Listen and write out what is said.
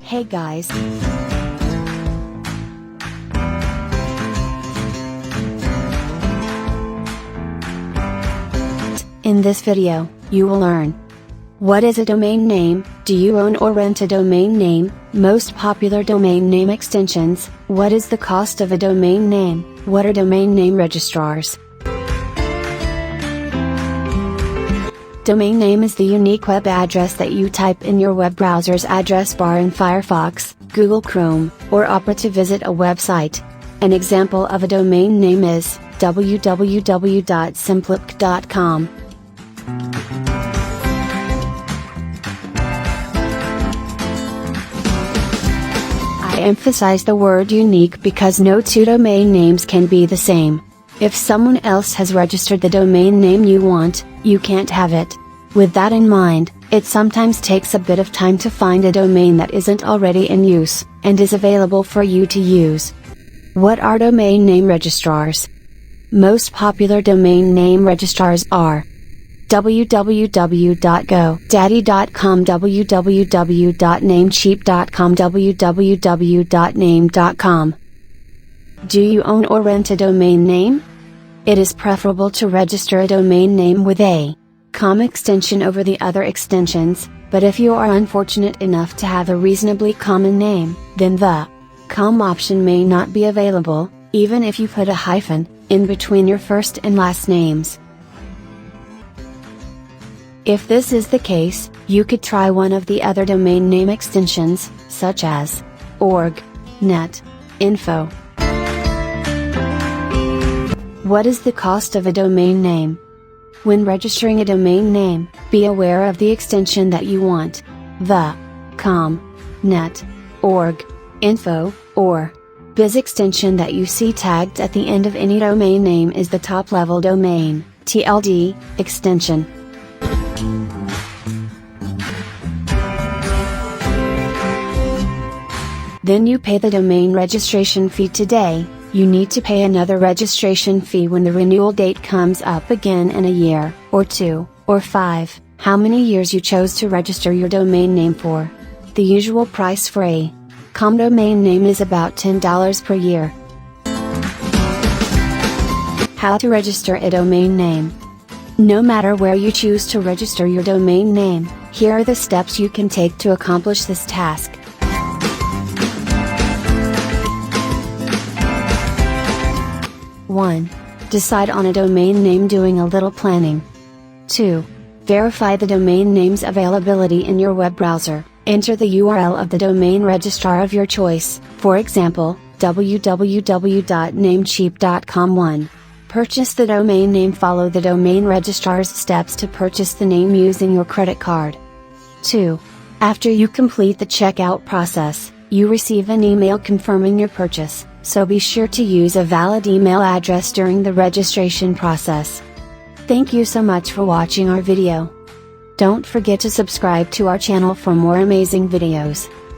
Hey guys! In this video, you will learn: what is a domain name? Do you own or rent a domain name? Most popular domain name extensions. What is the cost of a domain name? What are domain name registrars? Domain name is the unique web address that you type in your web browser's address bar in Firefox, Google Chrome, or Opera to visit a website. An example of a domain name is www.simplic.com. I emphasize the word unique because no two domain names can be the same. If someone else has registered the domain name you want, you can't have it. With that in mind, it sometimes takes a bit of time to find a domain that isn't already in use, and is available for you to use. What are domain name registrars? Most popular domain name registrars are www.godaddy.com, www.namecheap.com, www.name.com. Do you own or rent a domain name? It is preferable to register a domain name with a .com extension over the other extensions, but if you are unfortunate enough to have a reasonably common name, then the .com option may not be available, even if you put a hyphen in between your first and last names. If this is the case, you could try one of the other domain name extensions, such as .org, .net, .info. What is the cost of a domain name? When registering a domain name, be aware of the extension that you want. The .com, .net, .org, .info, or .biz extension that you see tagged at the end of any domain name is the top-level domain (TLD) extension. Then you pay the domain registration fee today. You need to pay another registration fee when the renewal date comes up again in a year, or 2, or 5, how many years you chose to register your domain name for. The usual price for a .com domain name is about $10 per year. How to register a domain name. No matter where you choose to register your domain name, here are the steps you can take to accomplish this task. 1. Decide on a domain name, doing a little planning. 2. Verify the domain name's availability in your web browser. Enter the URL of the domain registrar of your choice, for example, www.namecheap.com. 1. Purchase the domain name. Follow the domain registrar's steps to purchase the name using your credit card. 2. After you complete the checkout process, you receive an email confirming your purchase, so be sure to use a valid email address during the registration process. Thank you so much for watching our video. Don't forget to subscribe to our channel for more amazing videos.